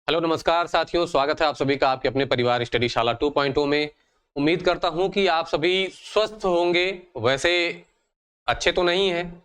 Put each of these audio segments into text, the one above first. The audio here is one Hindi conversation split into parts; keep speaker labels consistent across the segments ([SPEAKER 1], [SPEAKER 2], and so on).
[SPEAKER 1] हेलो नमस्कार साथियों, स्वागत है आप सभी का आपके अपने परिवार स्टडी शाला 2.0 में। उम्मीद करता हूं कि आप सभी स्वस्थ होंगे। वैसे अच्छे तो नहीं हैं,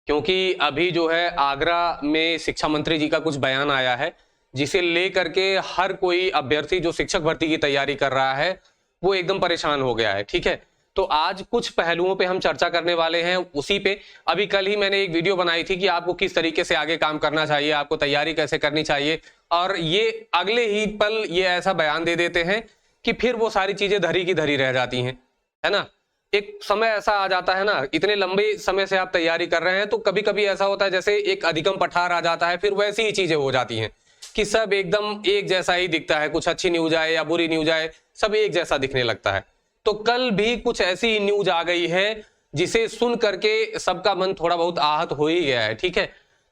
[SPEAKER 1] क्योंकि अभी जो है आगरा में शिक्षा मंत्री जी का कुछ बयान आया है, जिसे लेकर के हर कोई अभ्यर्थी जो शिक्षक भर्ती की तैयारी कर रहा है वो एकदम परेशान हो गया है। ठीक है, तो आज कुछ पहलुओं पे हम चर्चा करने वाले हैं उसी पे। अभी कल ही मैंने एक वीडियो बनाई थी कि आपको किस तरीके से आगे काम करना चाहिए, आपको तैयारी कैसे करनी चाहिए, और ये अगले ही पल ये ऐसा बयान दे देते हैं कि फिर वो सारी चीजें धरी की धरी रह जाती हैं, है ना। एक समय ऐसा आ जाता है ना, इतने लंबे समय से आप तैयारी कर रहे हैं तो कभी कभी ऐसा होता है जैसे एक अधिगम पठार आ जाता है, फिर वैसी ही चीजें हो जाती हैं कि सब एकदम एक जैसा ही दिखता है। कुछ अच्छी न्यूज आए या बुरी न्यूज आए, सब एक जैसा दिखने लगता है। तो कल भी कुछ ऐसी न्यूज आ गई है जिसे सुन करके सबका मन थोड़ा बहुत आहत हो ही गया है। ठीक है,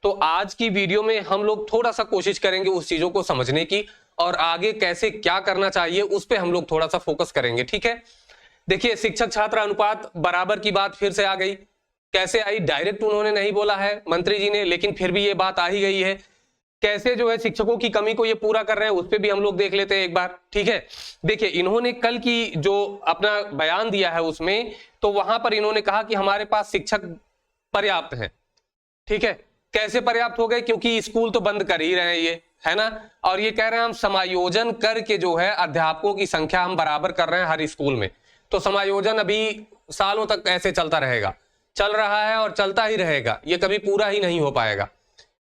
[SPEAKER 1] तो आज की वीडियो में हम लोग थोड़ा सा कोशिश करेंगे उस चीजों को समझने की, और आगे कैसे क्या करना चाहिए उस पे हम लोग थोड़ा सा फोकस करेंगे। ठीक है, देखिए शिक्षक छात्र अनुपात बराबर की बात फिर से आ गई। कैसे आई? डायरेक्ट उन्होंने नहीं बोला है मंत्री जी ने, लेकिन फिर भी ये बात आ ही गई है। कैसे जो है शिक्षकों की कमी को ये पूरा कर रहे हैं उस पे भी हम लोग देख लेते हैं एक बार। ठीक है, देखिए इन्होंने कल की जो अपना बयान दिया है उसमें, तो वहां पर इन्होंने कहा कि हमारे पास शिक्षक पर्याप्त हैं। ठीक है, कैसे पर्याप्त हो गए? क्योंकि स्कूल तो बंद कर ही रहे हैं ये, है ना। और ये कह रहे हैं हम समायोजन करके जो है अध्यापकों की संख्या हम बराबर कर रहे हैं हर स्कूल में। तो समायोजन अभी सालों तक ऐसे चलता रहेगा, चल रहा है और चलता ही रहेगा, ये कभी पूरा ही नहीं हो पाएगा।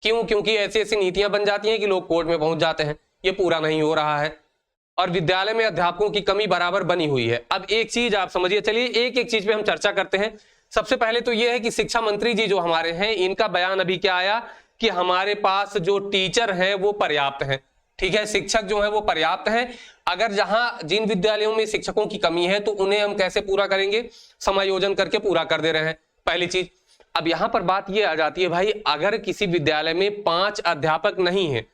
[SPEAKER 1] क्यों? क्योंकि ऐसी ऐसी नीतियां बन जाती हैं कि लोग कोर्ट में पहुंच जाते हैं, ये पूरा नहीं हो रहा है। और विद्यालय में अध्यापकों की कमी बराबर बनी हुई है। अब एक चीज आप समझिए, चलिए एक एक चीज पे हम चर्चा करते हैं। सबसे पहले तो यह है कि शिक्षा मंत्री जी जो हमारे हैं, इनका बयान अभी क्या आया कि हमारे पास जो टीचर हैं वो पर्याप्त हैं। ठीक है, शिक्षक जो है वो पर्याप्त हैं। अगर जहां जिन विद्यालयों में शिक्षकों की कमी है तो उन्हें हम कैसे पूरा करेंगे? समायोजन करके पूरा कर दे रहे हैं, पहली चीज। अब यहां पर बात यह आ जाती है भाई, अगर किसी विद्यालय में 5 अध्यापक नहीं है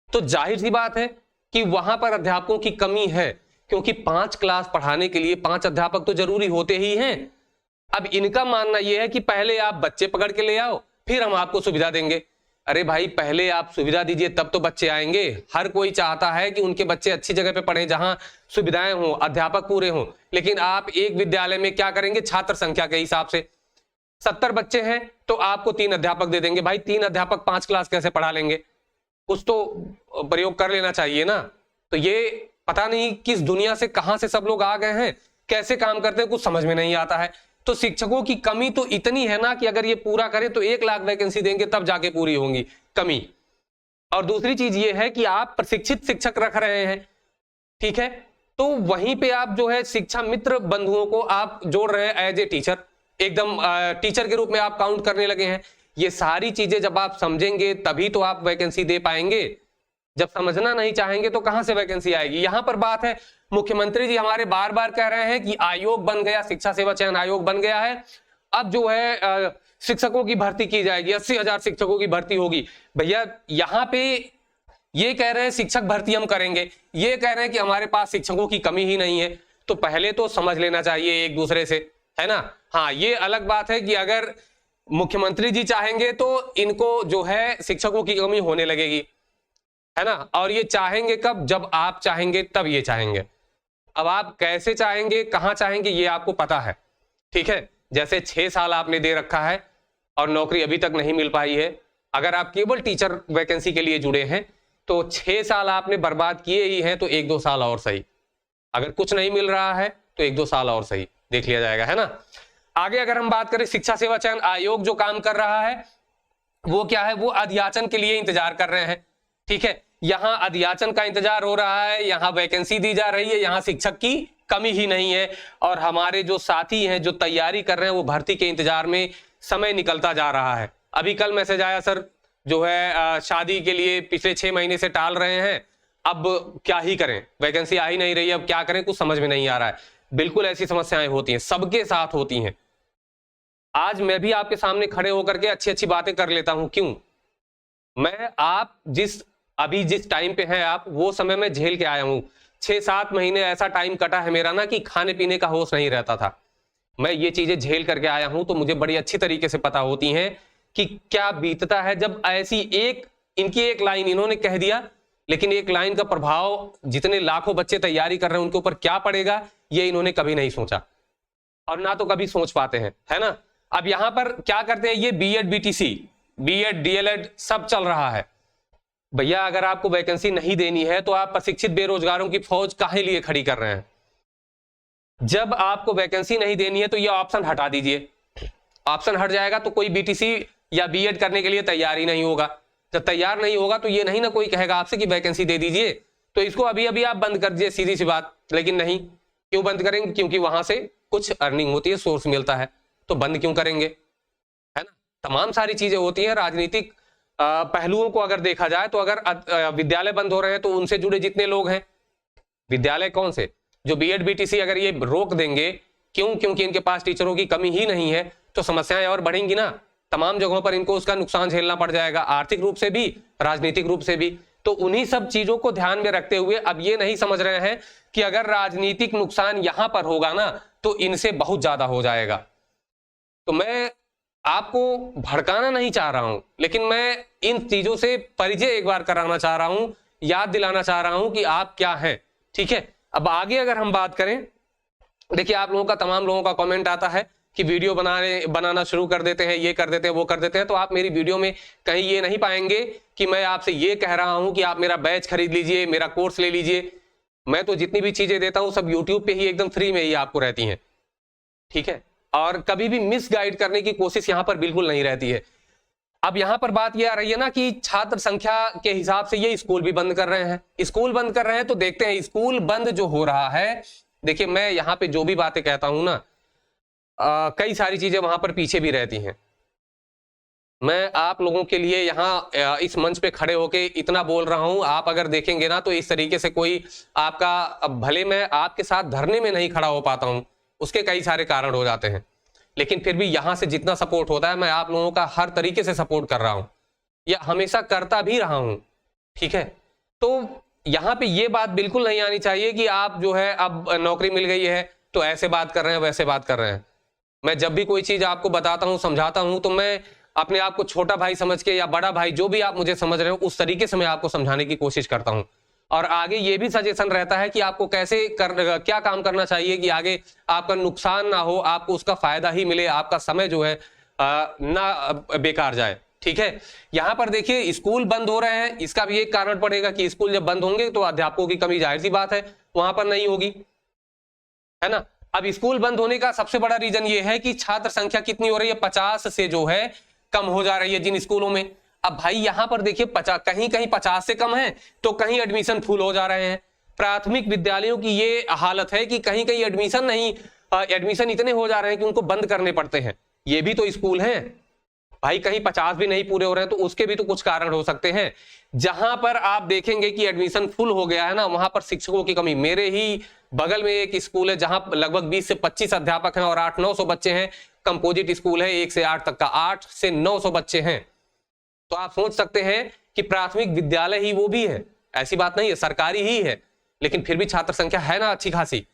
[SPEAKER 1] तो जाहिर सी बात है कि वहां पर अध्यापकों की कमी है, क्योंकि 5 क्लास पढ़ाने के लिए 5 अध्यापक तो जरूरी होते ही हैं। अब इनका मानना यह है कि पहले आप बच्चे पकड़ के ले आओ, फिर हम आपको सुविधा देंगे। अरे भाई, पहले आप सुविधा दीजिए तब तो बच्चे आएंगे। हर कोई चाहता है कि उनके बच्चे अच्छी जगह पे पढ़ें, जहां सुविधाएं हों, अध्यापक पूरे हों। लेकिन आप एक विद्यालय में क्या करेंगे? छात्र संख्या के हिसाब से 70 बच्चे हैं तो आपको 3 अध्यापक दे देंगे। भाई 3 अध्यापक 5 क्लास कैसे पढ़ा लेंगे? कुछ तो प्रयोग कर लेना चाहिए ना। तो ये पता नहीं किस दुनिया से कहां से सब लोग आ गए हैं, कैसे काम करते हैं, कुछ समझ में नहीं आता है। तो शिक्षकों की कमी तो इतनी है ना कि अगर ये पूरा करें तो 1 लाख वैकेंसी देंगे तब जाके पूरी होंगी कमी। और दूसरी चीज ये है कि आप प्रशिक्षित शिक्षक रख रहे हैं, ठीक है, तो वहीं पे आप जो है शिक्षा मित्र बंधुओं को आप जोड़ रहे हैं एज ए टीचर, एकदम टीचर के रूप में आप काउंट करने लगे हैं। ये सारी चीजें जब आप समझेंगे तभी तो आप वैकेंसी दे पाएंगे। जब समझना नहीं चाहेंगे तो कहां से वैकेंसी आएगी? यहां पर बात है, मुख्यमंत्री जी हमारे बार बार कह रहे हैं कि आयोग बन गया, शिक्षा सेवा चयन आयोग बन गया है, अब जो है शिक्षकों की भर्ती की जाएगी, 80,000 शिक्षकों की भर्ती होगी। भैया यहां पे ये कह रहे हैं शिक्षक भर्ती हम करेंगे, ये कह रहे हैं कि हमारे पास शिक्षकों की कमी ही नहीं है। तो पहले तो समझ लेना चाहिए एक दूसरे से, है ना। हाँ, ये अलग बात है कि अगर मुख्यमंत्री जी चाहेंगे तो इनको जो है शिक्षकों की कमी होने लगेगी, है ना। और ये चाहेंगे कब? जब आप चाहेंगे तब ये चाहेंगे। अब आप कैसे चाहेंगे, कहां चाहेंगे, ये आपको पता है। ठीक है, जैसे 6 साल आपने दे रखा है और नौकरी अभी तक नहीं मिल पाई है। अगर आप केवल टीचर वैकेंसी के लिए जुड़े हैं तो 6 साल आपने बर्बाद किए ही हैं, तो 1-2 साल और सही। अगर कुछ नहीं मिल रहा है तो 1-2 साल और सही देख लिया जाएगा, है ना। आगे अगर हम बात करें, शिक्षा सेवा चयन आयोग जो काम कर रहा है वो क्या है? वो अध्याचन के लिए इंतजार कर रहे हैं। ठीक है, यहां अध्याचन का इंतजार हो रहा है, यहां वैकेंसी दी जा रही है, यहां शिक्षक की कमी ही नहीं है। और हमारे जो साथी हैं जो तैयारी कर रहे हैं वो भर्ती के इंतजार में समय निकलता जा रहा है। अभी कल मैसेज आया, सर जो है शादी के लिए पिछले 6 महीने से टाल रहे हैं, अब क्या ही करें, वैकेंसी आ ही नहीं रही, अब क्या करें, कुछ समझ में नहीं आ रहा है। बिल्कुल ऐसी समस्याएं होती हैं, सबके साथ होती हैं। आज मैं भी आपके सामने खड़े होकर के अच्छी अच्छी बातें कर लेता हूं, क्यों? मैं आप अभी जिस टाइम पे हैं आप, वो समय में झेल के आया हूं। 6-7 महीने ऐसा टाइम कटा है मेरा ना कि खाने पीने का होश नहीं रहता था। मैं ये चीजें झेल करके आया हूं, तो मुझे बड़ी अच्छी तरीके से पता होती हैं कि क्या बीतता है जब ऐसी इनकी एक लाइन इन्होंने कह दिया लेकिन एक लाइन का प्रभाव जितने लाखों बच्चे तैयारी कर रहे हैं उनके ऊपर क्या पड़ेगा, ये इन्होंने कभी नहीं सोचा और ना तो कभी सोच पाते हैं, है ना। अब यहां पर क्या करते हैं, ये बीएड बीटीसी, बीएड डीएलएड सब चल रहा है। भैया अगर आपको वैकेंसी नहीं देनी है तो आप प्रशिक्षित बेरोजगारों की फौज काहे लिए खड़ी कर रहे हैं। जब आपको वैकेंसी नहीं देनी है तो ये ऑप्शन हटा दीजिए, ऑप्शन हट जाएगा तो कोई बीटीसी या बीएड करने के लिए तैयार ही नहीं होगा। जब तैयार नहीं होगा तो ये नहीं ना कोई कहेगा आपसे कि वैकेंसी दे दीजिए, तो इसको अभी अभी आप बंद कर दीजिए, सीधी सी बात। लेकिन नहीं, क्यों बंद करेंगे, क्योंकि वहां से कुछ अर्निंग होती है, सोर्स मिलता है, तो बंद क्यों करेंगे, है ना। तमाम सारी चीजें होती हैं। राजनीतिक पहलुओं को अगर देखा जाए तो अगर विद्यालय बंद हो रहे हैं तो उनसे जुड़े जितने लोग हैं, विद्यालय कौन से, जो बीएड बीटीसी अगर ये रोक देंगे, क्यों, क्योंकि इनके पास टीचरों की कमी ही नहीं है, तो समस्याएं और बढ़ेंगी ना। तमाम जगहों पर इनको उसका नुकसान झेलना पड़ जाएगा, आर्थिक रूप से भी, राजनीतिक रूप से भी। तो उन्हीं सब चीजों को ध्यान में रखते हुए अब ये नहीं समझ रहे हैं कि अगर राजनीतिक नुकसान यहां पर होगा ना तो इनसे बहुत ज्यादा हो जाएगा। तो मैं आपको भड़काना नहीं चाह रहा हूं, लेकिन मैं इन चीजों से परिचय एक बार कराना चाह रहा हूं, याद दिलाना चाह रहा हूं कि आप क्या हैं, ठीक है। अब आगे अगर हम बात करें, देखिए आप लोगों का, तमाम लोगों का कमेंट आता है कि वीडियो बनाना शुरू कर देते हैं, ये कर देते हैं, वो कर देते हैं। तो आप मेरी वीडियो में कहीं ये नहीं पाएंगे कि मैं आपसे ये कह रहा हूं कि आप मेरा बैच खरीद लीजिए, मेरा कोर्स ले लीजिए। मैं तो जितनी भी चीजें देता हूं सब यूट्यूब पे ही एकदम फ्री में ही आपको रहती हैं, ठीक है। और कभी भी मिस गाइड करने की कोशिश यहां पर बिल्कुल नहीं रहती है। अब यहां पर बात यह आ रही है ना कि छात्र संख्या के हिसाब से ये स्कूल भी बंद कर रहे हैं, स्कूल बंद कर रहे हैं। तो देखते हैं स्कूल बंद जो हो रहा है, देखिए मैं यहां पे जो भी बातें कहता हूं ना, कई सारी चीजें वहां पर पीछे भी रहती हैं। मैं आप लोगों के लिए यहाँ इस मंच पे खड़े होके इतना बोल रहा हूं, आप अगर देखेंगे ना तो इस तरीके से कोई आपका, भले मैं आपके साथ धरने में नहीं खड़ा हो पाता हूं, उसके कई सारे कारण हो जाते हैं, लेकिन फिर भी यहां से जितना सपोर्ट होता है मैं आप लोगों का हर तरीके से सपोर्ट कर रहा हूं, या हमेशा करता भी रहा हूं, ठीक है। तो यहां पे ये बात बिल्कुल नहीं आनी चाहिए कि आप जो है अब नौकरी मिल गई है तो ऐसे बात कर रहे हैं, वैसे बात कर रहे हैं। मैं जब भी कोई चीज आपको बताता हूं, समझाता हूं, तो मैं अपने आप को छोटा भाई समझ के या बड़ा भाई, जो भी आप मुझे समझ रहे हो, उस तरीके से मैं आपको समझाने की कोशिश करता हूं। और आगे ये भी सजेशन रहता है कि आपको क्या काम करना चाहिए कि आगे आपका नुकसान ना हो, आपको उसका फायदा ही मिले, आपका समय जो है ना बेकार जाए, ठीक है। यहां पर देखिए स्कूल बंद हो रहे हैं, इसका भी एक कारण पड़ेगा कि स्कूल जब बंद होंगे तो अध्यापकों की कमी जाहिर सी बात है वहां पर नहीं होगी, है ना। अब स्कूल बंद होने का सबसे बड़ा रीजन ये है कि छात्र संख्या कितनी हो रही है, 50 से जो है कम हो जा रही है जिन स्कूलों में। अब भाई यहां पर देखिए कहीं कहीं 50 से कम है तो कहीं एडमिशन फुल हो जा रहे हैं। प्राथमिक विद्यालयों की ये हालत है कि कहीं कहीं एडमिशन इतने हो जा रहे हैं कि उनको बंद करने पड़ते हैं। ये भी तो स्कूल हैं भाई, कहीं 50 भी नहीं पूरे हो रहे हैं, तो उसके भी तो कुछ कारण हो सकते हैं। जहां पर आप देखेंगे कि एडमिशन फुल हो गया है ना, वहां पर शिक्षकों की कमी। मेरे ही बगल में एक स्कूल है जहां लगभग 20 से 25 अध्यापक हैं और 800-900 बच्चे हैं। कंपोजिट स्कूल है, 1 से 8 तक का, 8 से 900 बच्चे हैं। तो आप सोच सकते हैं कि प्राथमिक विद्यालय ही वो भी है, ऐसी बात नहीं है, सरकारी ही है, लेकिन फिर भी छात्र संख्या है ना अच्छी खासी।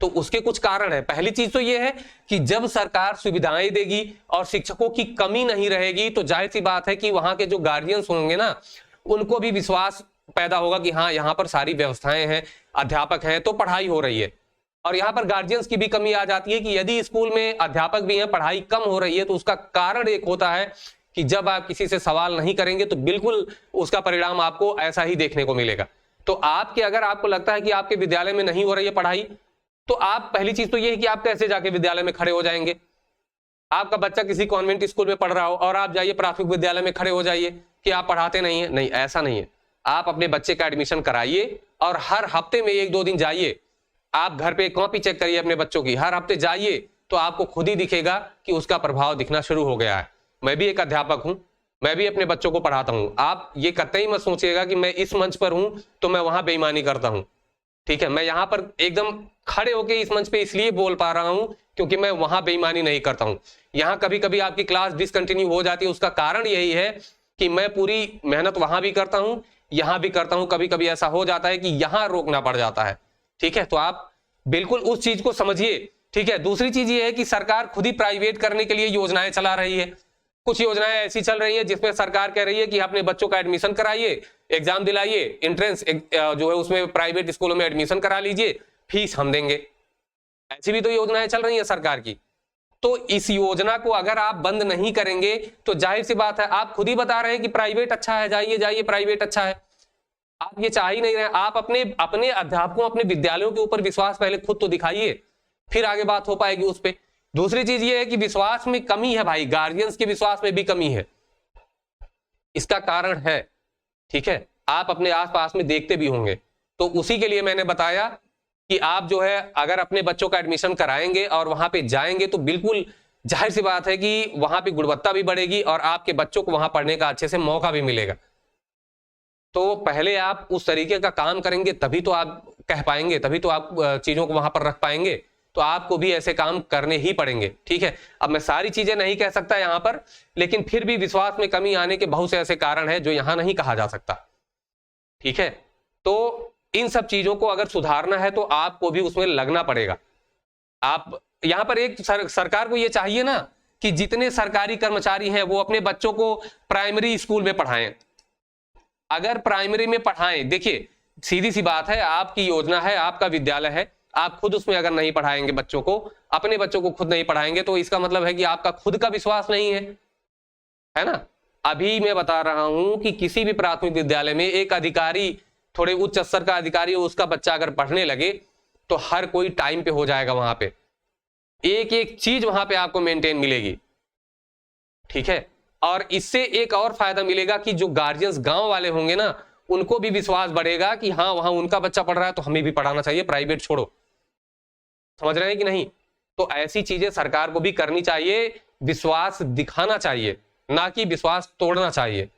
[SPEAKER 1] तो उसके कुछ कारण है। पहली चीज तो ये है कि जब सरकार सुविधाएं देगी और शिक्षकों की कमी नहीं रहेगी तो जाहिर सी बात है कि वहां के जो गार्जियंस होंगे ना, उनको भी विश्वास पैदा होगा कि हाँ यहाँ पर सारी व्यवस्थाएं हैं, अध्यापक हैं, तो पढ़ाई हो रही है। और यहाँ पर गार्जियंस की भी कमी आ जाती है कि यदि स्कूल में अध्यापक भी हैं, पढ़ाई कम हो रही है, तो उसका कारण एक होता है कि जब आप किसी से सवाल नहीं करेंगे तो बिल्कुल उसका परिणाम आपको ऐसा ही देखने को मिलेगा। तो अगर आपको लगता है कि आपके विद्यालय में नहीं हो रही है पढ़ाई, तो आप, पहली चीज तो ये है कि आप कैसे जाके विद्यालय में खड़े हो जाएंगे। आपका बच्चा किसी कॉन्वेंट स्कूल में पढ़ रहा हो और आप जाइए प्राथमिक विद्यालय में खड़े हो जाइए कि आप पढ़ाते नहीं है। नहीं, ऐसा नहीं है। आप अपने बच्चे का एडमिशन कराइए और हर हफ्ते में 1-2 दिन जाइए। आप घर पे कॉपी चेक करिए अपने बच्चों की, हर हफ्ते जाइए, तो आपको खुद ही दिखेगा कि उसका प्रभाव दिखना शुरू हो गया है। मैं भी एक अध्यापक हूं, मैं भी अपने बच्चों को पढ़ाता हूं। आप ये कतई मत सोचिएगा कि मैं इस मंच पर हूं तो मैं वहां बेईमानी करता हूं, ठीक है। मैं यहां पर एकदम खड़े होकर इस मंच पे इसलिए बोल पा रहा हूं क्योंकि मैं वहां बेईमानी नहीं करता हूं। यहां कभी कभी आपकी क्लास डिसकंटिन्यू हो जाती है, उसका कारण यही है कि मैं पूरी मेहनत वहां भी करता हूं, यहां भी करता हूं। कभी कभी ऐसा हो जाता है कि यहां रोकना पड़ जाता है, ठीक है। तो आप बिल्कुल उस चीज को समझिए, ठीक है। दूसरी चीज ये है कि सरकार खुद ही प्राइवेट करने के लिए योजनाएं चला रही है। कुछ योजनाएं ऐसी चल रही है जिसमें सरकार कह रही है कि अपने बच्चों का एडमिशन कराइए, एग्जाम दिलाइए, एंट्रेंस जो है उसमें प्राइवेट स्कूलों में एडमिशन करा लीजिए, फीस हम देंगे। ऐसी भी तो योजनाएं चल रही है सरकार की। तो इस योजना को अगर आप बंद नहीं करेंगे तो जाहिर सी बात है, आप खुद ही बता रहे हैं कि प्राइवेट अच्छा है, जाइए जाइए प्राइवेट अच्छा है, आप ये चाह ही नहीं रहे। आप अपने अध्यापकों, अपने विद्यालयों के ऊपर विश्वास पहले खुद तो दिखाइए, फिर आगे बात हो पाएगी उस पर। दूसरी चीज ये है कि विश्वास में कमी है भाई, गार्जियंस के विश्वास में भी कमी है। इसका कारण है, ठीक है, आप अपने आसपास में देखते भी होंगे। तो उसी के लिए मैंने बताया कि आप जो है अगर अपने बच्चों का एडमिशन कराएंगे और वहां पे जाएंगे तो बिल्कुल जाहिर सी बात है कि वहां पे गुणवत्ता भी बढ़ेगी और आपके बच्चों को वहां पढ़ने का अच्छे से मौका भी मिलेगा। तो पहले आप उस तरीके का काम करेंगे तभी तो आप कह पाएंगे, तभी तो आप चीजों को वहां पर रख पाएंगे। तो आपको भी ऐसे काम करने ही पड़ेंगे, ठीक है। अब मैं सारी चीजें नहीं कह सकता यहां पर, लेकिन फिर भी विश्वास में कमी आने के बहुत से ऐसे कारण हैं जो यहां नहीं कहा जा सकता, ठीक है। तो इन सब चीजों को अगर सुधारना है तो आपको भी उसमें लगना पड़ेगा। आप यहां पर एक सरकार को यह चाहिए ना कि जितने सरकारी कर्मचारी हैं वो अपने बच्चों को प्राइमरी स्कूल में पढ़ाएं। अगर प्राइमरी में पढ़ाएं, देखिए सीधी सी बात है, आपकी योजना है, आपका विद्यालय है, आप खुद उसमें अगर नहीं पढ़ाएंगे बच्चों को, अपने बच्चों को खुद नहीं पढ़ाएंगे तो इसका मतलब है कि आपका खुद का विश्वास नहीं है ना। अभी मैं बता रहा हूं कि किसी भी प्राथमिक विद्यालय में एक अधिकारी, थोड़े उच्च स्तर का अधिकारी, उसका बच्चा अगर पढ़ने लगे तो हर कोई टाइम पे हो जाएगा, वहां पे एक एक चीज वहां पे आपको मेंटेन मिलेगी, ठीक है। और इससे एक और फायदा मिलेगा कि जो गार्जियंस गांव वाले होंगे ना, उनको भी विश्वास बढ़ेगा कि हाँ वहां उनका बच्चा पढ़ रहा है तो हमें भी पढ़ाना चाहिए, प्राइवेट छोड़ो। समझ रहे हैं कि नहीं। तो ऐसी चीजें सरकार को भी करनी चाहिए, विश्वास दिखाना चाहिए, ना कि विश्वास तोड़ना चाहिए।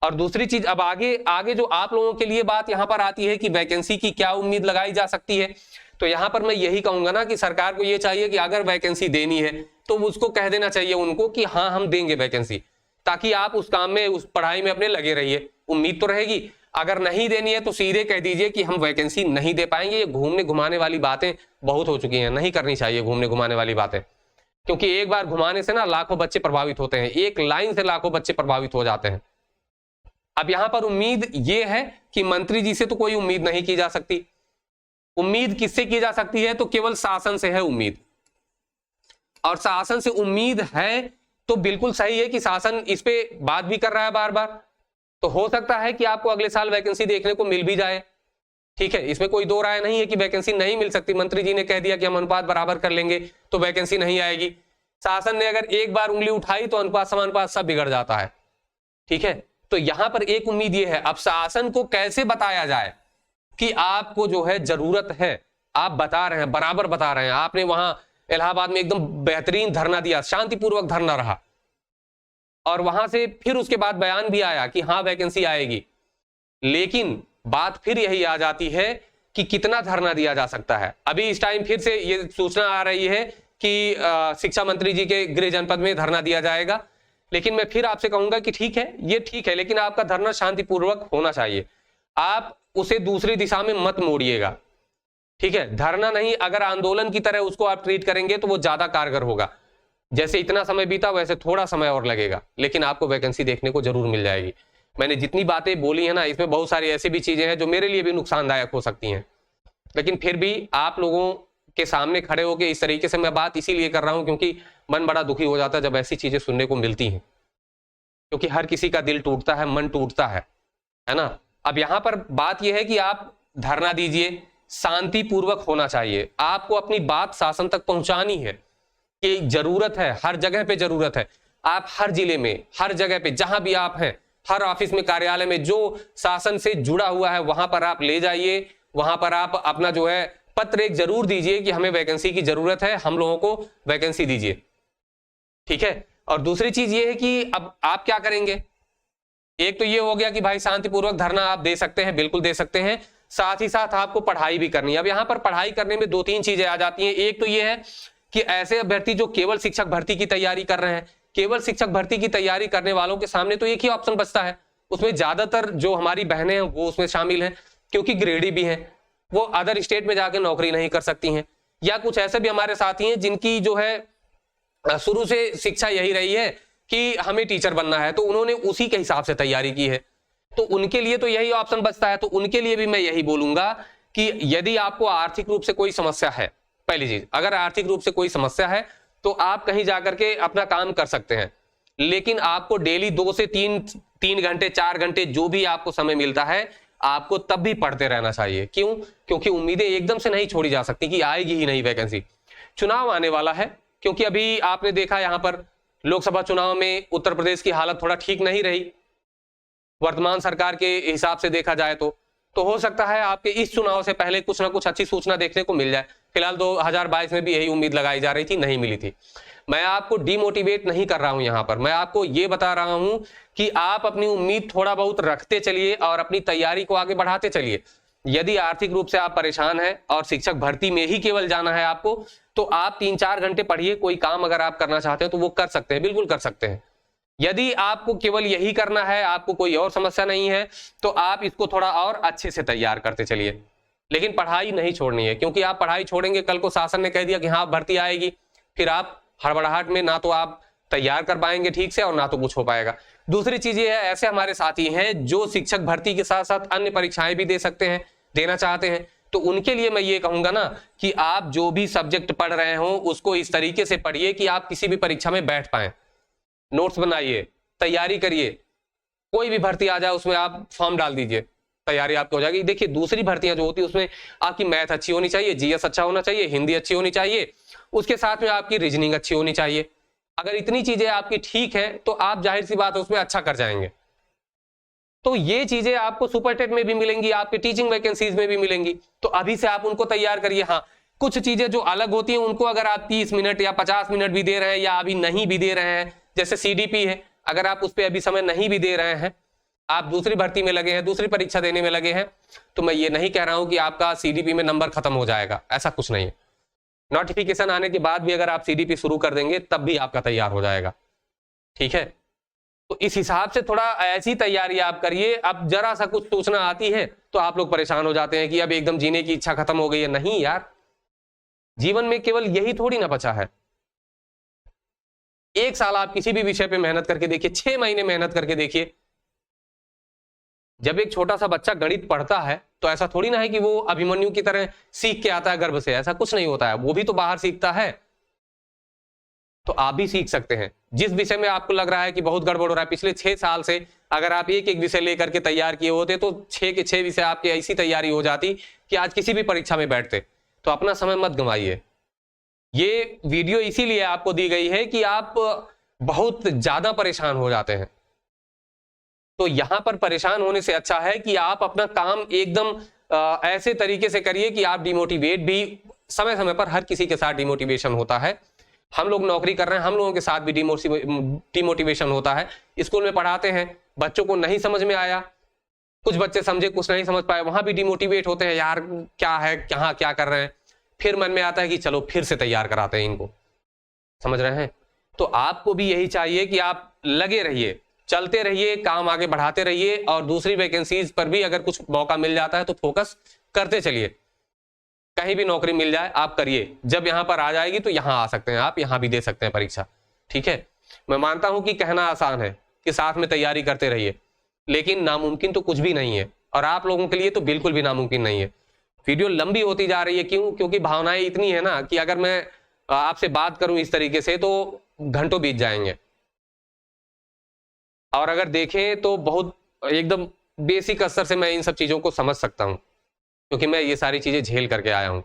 [SPEAKER 1] और दूसरी चीज, अब आगे जो आप लोगों के लिए बात यहां पर आती है कि वैकेंसी की क्या उम्मीद लगाई जा सकती है, तो यहां पर मैं यही कहूंगा ना कि सरकार को यह चाहिए कि अगर वैकेंसी देनी है तो उसको कह देना चाहिए उनको कि हाँ हम देंगे वैकेंसी, ताकि आप उस काम में, उस पढ़ाई में अपने लगे रहिए। उम्मीद तो रहेगी। अगर नहीं देनी है तो सीधे कह दीजिए कि हम वैकेंसी नहीं दे पाएंगे। ये घूमने घुमाने वाली बातें बहुत हो चुकी हैं, नहीं करनी चाहिए घूमने घुमाने वाली बातें, क्योंकि एक बार घुमाने से ना लाखों बच्चे प्रभावित होते हैं, एक लाइन से लाखों बच्चे प्रभावित हो जाते हैं। अब यहां पर उम्मीद यह है कि मंत्री जी से तो कोई उम्मीद नहीं की जा सकती। उम्मीद किससे की जा सकती है? तो केवल शासन से है उम्मीद। और शासन से उम्मीद है तो बिल्कुल सही है कि शासन इस पे बात भी कर रहा है बार बार, तो हो सकता है कि आपको अगले साल वैकेंसी देखने को मिल भी जाए, ठीक है। इसमें कोई दो राय नहीं है कि वैकेंसी नहीं मिल सकती। मंत्री जी ने कह दिया कि हम अनुपात बराबर कर लेंगे तो वैकेंसी नहीं आएगी। शासन ने अगर एक बार उंगली उठाई तो अनुपात समानुपात सब बिगड़ जाता है, ठीक है। तो यहां पर एक उम्मीद ये है, अब शासन को कैसे बताया जाए कि आपको जो है जरूरत है, आप बता रहे हैं, बराबर बता रहे हैं। आपने वहां इलाहाबाद में एकदम बेहतरीन धरना दिया, शांतिपूर्वक धरना रहा, और वहां से फिर उसके बाद बयान भी आया कि हाँ वैकेंसी आएगी। लेकिन बात फिर यही आ जाती है कि कितना धरना दिया जा सकता है। अभी इस टाइम फिर से ये सूचना आ रही है कि शिक्षा मंत्री जी के गृह जनपद में धरना दिया जाएगा। लेकिन मैं फिर आपसे कहूंगा कि ठीक है, ये ठीक है, लेकिन आपका धरना शांतिपूर्वक होना चाहिए। आप उसे दूसरी दिशा में मत मोड़िएगा, ठीक है। धरना नहीं, अगर आंदोलन की तरह उसको आप ट्रीट करेंगे तो वो ज्यादा कारगर होगा। जैसे इतना समय बीता वैसे थोड़ा समय और लगेगा, लेकिन आपको वैकेंसी देखने को जरूर मिल जाएगी। मैंने जितनी बातें बोली है ना, इसमें बहुत सारी ऐसी भी चीजें हैं जो मेरे लिए भी नुकसानदायक हो सकती हैं, लेकिन फिर भी आप लोगों के सामने खड़े होकर इस तरीके से मैं बात इसीलिए कर रहा हूं क्योंकि मन बड़ा दुखी हो जाता है जब ऐसी चीजें सुनने को मिलती हैं, क्योंकि हर किसी का दिल टूटता है, मन टूटता है ना। अब यहां पर बात यह है कि आप धरना दीजिए, शांतिपूर्वक होना चाहिए। आपको अपनी बात शासन तक पहुंचानी है कि जरूरत है, हर जगह पे जरूरत है। आप हर जिले में, हर जगह पे जहां भी आप हैं, हर ऑफिस में, कार्यालय में जो शासन से जुड़ा हुआ है वहां पर आप ले जाइए। वहां पर आप अपना जो है पत्र एक जरूर दीजिए कि हमें वैकेंसी की जरूरत है, हम लोगों को वैकेंसी दीजिए, ठीक है। और दूसरी चीज ये है कि अब आप क्या करेंगे। एक तो ये हो गया कि भाई शांतिपूर्वक धरना आप दे सकते हैं, बिल्कुल दे सकते हैं, साथ ही साथ आपको पढ़ाई भी करनी है। अब यहां पर पढ़ाई करने में दो तीन चीजें आ जाती हैं। एक तो ये है कि ऐसे अभ्यर्थी जो केवल शिक्षक भर्ती की तैयारी कर रहे हैं, केवल शिक्षक भर्ती की तैयारी करने वालों के सामने तो एक ही ऑप्शन बचता है। उसमें ज्यादातर जो हमारी बहनें हैं वो उसमें शामिल हैं, क्योंकि ग्रेडी भी हैं, वो अदर स्टेट में जाके नौकरी नहीं कर सकती हैं। या कुछ ऐसे भी हमारे साथी हैं जिनकी जो है शुरू से शिक्षा यही रही है कि हमें टीचर बनना है, तो उन्होंने उसी के हिसाब से तैयारी की है, तो उनके लिए तो यही ऑप्शन बचता है। तो उनके लिए भी मैं यही बोलूंगा कि यदि आपको आर्थिक रूप से कोई समस्या है, पहली चीज, अगर आर्थिक रूप से कोई समस्या है तो आप कहीं जाकर के अपना काम कर सकते हैं, लेकिन आपको डेली 2 से 3 घंटे 4 घंटे जो भी आपको समय मिलता है, आपको तब भी पढ़ते रहना चाहिए। क्यों? क्योंकि उम्मीदें एकदम से नहीं छोड़ी जा सकती कि आएगी ही नहीं वैकेंसी। चुनाव आने वाला है, क्योंकि अभी आपने देखा यहां पर लोकसभा चुनाव में उत्तर प्रदेश की हालत थोड़ा ठीक नहीं रही वर्तमान सरकार के हिसाब से देखा जाए तो हो सकता है आपके इस चुनाव से पहले कुछ ना कुछ अच्छी सूचना देखने को मिल जाए। फिलहाल 2022 में भी यही उम्मीद लगाई जा रही थी, नहीं मिली थी। मैं आपको डिमोटिवेट नहीं कर रहा हूं, यहां पर मैं आपको यह बता रहा हूं कि आप अपनी उम्मीद थोड़ा बहुत रखते चलिए और अपनी तैयारी को आगे बढ़ाते चलिए। यदि आर्थिक रूप से आप परेशान हैं और शिक्षक भर्ती में ही केवल जाना है आपको, तो आप 3-4 घंटे पढ़िए। कोई काम अगर आप करना चाहते हैं तो वो कर सकते हैं, बिल्कुल कर सकते हैं। यदि आपको केवल यही करना है, आपको कोई और समस्या नहीं है, तो आप इसको थोड़ा और अच्छे से तैयार करते चलिए, लेकिन पढ़ाई नहीं छोड़नी है। क्योंकि आप पढ़ाई छोड़ेंगे, कल को शासन ने कह दिया कि हाँ भर्ती आएगी, फिर आप हड़बड़ाहट में ना तो आप तैयार कर पाएंगे ठीक से और ना तो कुछ हो पाएगा। दूसरी चीज ये है, ऐसे हमारे साथी हैं जो शिक्षक भर्ती के साथ साथ अन्य परीक्षाएं भी दे सकते हैं, देना चाहते हैं, तो उनके लिए मैं ये कहूंगा ना कि आप जो भी सब्जेक्ट पढ़ रहे हो उसको इस तरीके से पढ़िए कि आप किसी भी परीक्षा में बैठ पाए। नोट्स बनाइए, तैयारी करिए, कोई भी भर्ती आ जाए उसमें आप फॉर्म डाल दीजिए, तैयारी आपकी हो जाएगी। देखिए दूसरी भर्तियां जो होती है उसमें आपकी मैथ अच्छी होनी चाहिए, जीएस अच्छा होना चाहिए, हिंदी अच्छी होनी चाहिए, उसके साथ में आपकी रीजनिंग अच्छी होनी चाहिए। अगर इतनी चीजें आपकी ठीक है तो आप जाहिर सी बात है उसमें अच्छा कर जाएंगे। तो ये चीजें आपको सुपर टेट में भी मिलेंगी, आपके टीचिंग वैकेंसीज में भी मिलेंगी, तो अभी से आप उनको तैयार करिए। हाँ, कुछ चीजें जो अलग होती हैं उनको अगर आप 30 मिनट या 50 मिनट भी दे रहे हैं या अभी नहीं भी दे रहे हैं, जैसे सीडीपी है, अगर आप उस पर अभी समय नहीं भी दे रहे हैं, आप दूसरी भर्ती में लगे हैं, दूसरी परीक्षा देने में लगे हैं, तो मैं ये नहीं कह रहा हूं कि आपका सीडीपी में नंबर खत्म हो जाएगा, ऐसा कुछ नहीं है। नोटिफिकेशन आने के बाद भी अगर आप सीडीपी शुरू कर देंगे तब भी आपका तैयार हो जाएगा, ठीक है। तो इस हिसाब से थोड़ा ऐसी तैयारी आप करिए। अब जरा सा कुछ सूचना आती है तो आप लोग परेशान हो जाते हैं कि अब एकदम जीने की इच्छा खत्म हो गई है। नहीं यार, जीवन में केवल यही थोड़ी ना बचा है। 1 साल आप किसी भी विषय पे मेहनत करके देखिए, 6 महीने मेहनत करके देखिए। जब एक छोटा सा बच्चा गणित पढ़ता है तो ऐसा थोड़ी ना है कि वो अभिमन्यु की तरह सीख के आता है गर्भ से, ऐसा कुछ नहीं होता है, वो भी तो बाहर सीखता है। तो आप भी सीख सकते हैं। जिस विषय में आपको लग रहा है कि बहुत गड़बड़ हो रहा है, पिछले 6 साल से अगर आप एक एक विषय लेकर के तैयार किए होते तो 6 के 6 विषय आपकी ऐसी तैयारी हो जाती कि आज किसी भी परीक्षा में बैठते। तो अपना समय मत गंवाइए। ये वीडियो इसीलिए आपको दी गई है कि आप बहुत ज्यादा परेशान हो जाते हैं, तो यहां पर परेशान होने से अच्छा है कि आप अपना काम एकदम ऐसे तरीके से करिए कि आप डिमोटिवेट भी, समय समय पर हर किसी के साथ डिमोटिवेशन होता है। हम लोग नौकरी कर रहे हैं, हम लोगों के साथ भी डिमोटिवेशन होता है। स्कूल में पढ़ाते हैं, बच्चों को नहीं समझ में आया, कुछ बच्चे समझे कुछ नहीं समझ पाए, वहां भी डिमोटिवेट होते हैं, यार क्या है, कहाँ क्या कर रहे हैं। फिर मन में आता है कि चलो फिर से तैयार कराते हैं इनको, समझ रहे हैं। तो आपको भी यही चाहिए कि आप लगे रहिए, चलते रहिए, काम आगे बढ़ाते रहिए, और दूसरी वैकेंसीज पर भी अगर कुछ मौका मिल जाता है तो फोकस करते चलिए। कहीं भी नौकरी मिल जाए आप करिए, जब यहां पर आ जाएगी तो यहां आ सकते हैं, आप यहां भी दे सकते हैं परीक्षा, ठीक है। मैं मानता हूं कि कहना आसान है कि साथ में तैयारी करते रहिए, लेकिन नामुमकिन तो कुछ भी नहीं है, और आप लोगों के लिए तो बिल्कुल भी नामुमकिन नहीं है। वीडियो लंबी होती जा रही है, क्यों? क्योंकि भावनाएं इतनी है ना कि अगर मैं आपसे बात करूं इस तरीके से तो घंटों बीत जाएंगे, और अगर देखें तो बहुत एकदम बेसिक स्तर से मैं इन सब चीजों को समझ सकता हूं, क्योंकि मैं ये सारी चीजें झेल करके आया हूं,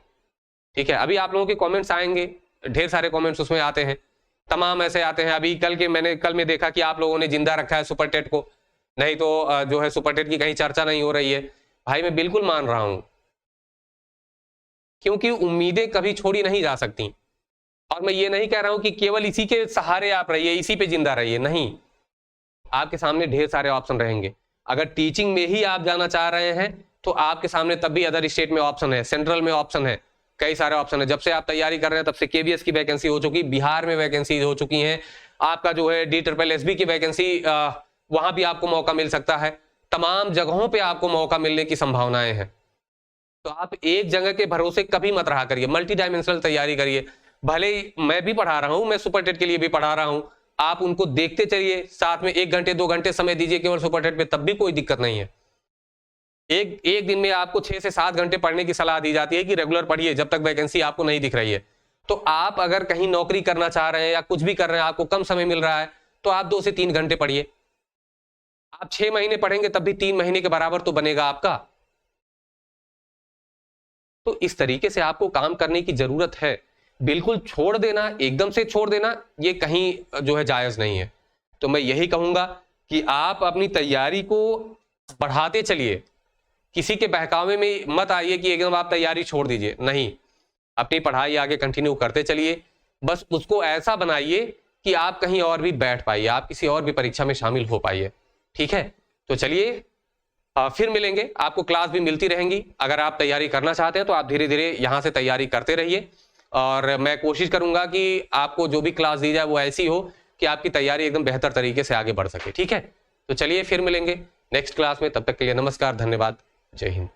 [SPEAKER 1] ठीक है। अभी आप लोगों के कमेंट्स आएंगे, ढेर सारे कमेंट्स उसमें आते हैं, तमाम ऐसे आते हैं। अभी कल में देखा कि आप लोगों ने जिंदा रखा है सुपर टेट को, नहीं तो जो है सुपर टेट की कहीं चर्चा नहीं हो रही है। भाई मैं बिल्कुल मान रहा हूं, क्योंकि उम्मीदें कभी छोड़ी नहीं जा सकती, और मैं ये नहीं कह रहा हूं कि केवल इसी के सहारे आप रहिए, इसी पे जिंदा रहिए, नहीं। आपके सामने ढेर सारे ऑप्शन रहेंगे। अगर टीचिंग में ही आप जाना चाह रहे हैं तो आपके सामने तब भी अदर स्टेट में ऑप्शन है, सेंट्रल में ऑप्शन है, कई सारे ऑप्शन है। जब से आप तैयारी कर रहे हैं तब से केबीएस की वैकेंसी हो चुकी, बिहार में वैकेंसी हो चुकी है, आपका जो है DSSB की वैकेंसी, वहां भी आपको मौका मिल सकता है। तमाम जगहों पे आपको मौका मिलने की संभावनाएं हैं। तो आप एक जगह के भरोसे कभी मत रहा करिए, मल्टी डायमेंशनल तैयारी करिए। भले ही मैं भी पढ़ा रहा हूं, मैं सुपर टेट के लिए भी पढ़ा रहा हूं, आप उनको देखते चलिए, साथ में 1 घंटे 2 घंटे समय दीजिए केवल सुपरटेट पे, तब भी कोई दिक्कत नहीं है। एक दिन में आपको 6 से 7 घंटे पढ़ने की सलाह दी जाती है कि रेगुलर पढ़िए जब तक वैकेंसी आपको नहीं दिख रही है। तो आप अगर कहीं नौकरी करना चाह रहे हैं या कुछ भी कर रहे हैं, आपको कम समय मिल रहा है, तो आप 2 से 3 घंटे पढ़िए। आप 6 महीने पढ़ेंगे तब भी 3 महीने के बराबर तो बनेगा आपका। तो इस तरीके से आपको काम करने की जरूरत है। बिल्कुल छोड़ देना, एकदम से छोड़ देना, ये कहीं जो है जायज नहीं है। तो मैं यही कहूंगा कि आप अपनी तैयारी को बढ़ाते चलिए, किसी के बहकावे में मत आइए कि एकदम आप तैयारी छोड़ दीजिए, नहीं, अपनी पढ़ाई आगे कंटिन्यू करते चलिए। बस उसको ऐसा बनाइए कि आप कहीं और भी बैठ पाइए, आप किसी और भी परीक्षा में शामिल हो पाइए। ठीक है, तो चलिए फिर मिलेंगे, आपको क्लास भी मिलती रहेंगी। अगर आप तैयारी करना चाहते हैं तो आप धीरे धीरे यहाँ से तैयारी करते रहिए, और मैं कोशिश करूंगा कि आपको जो भी क्लास दी जाए वो ऐसी हो कि आपकी तैयारी एकदम बेहतर तरीके से आगे बढ़ सके। ठीक है, तो चलिए फिर मिलेंगे नेक्स्ट क्लास में, तब तक के लिए नमस्कार, धन्यवाद, जय हिंद।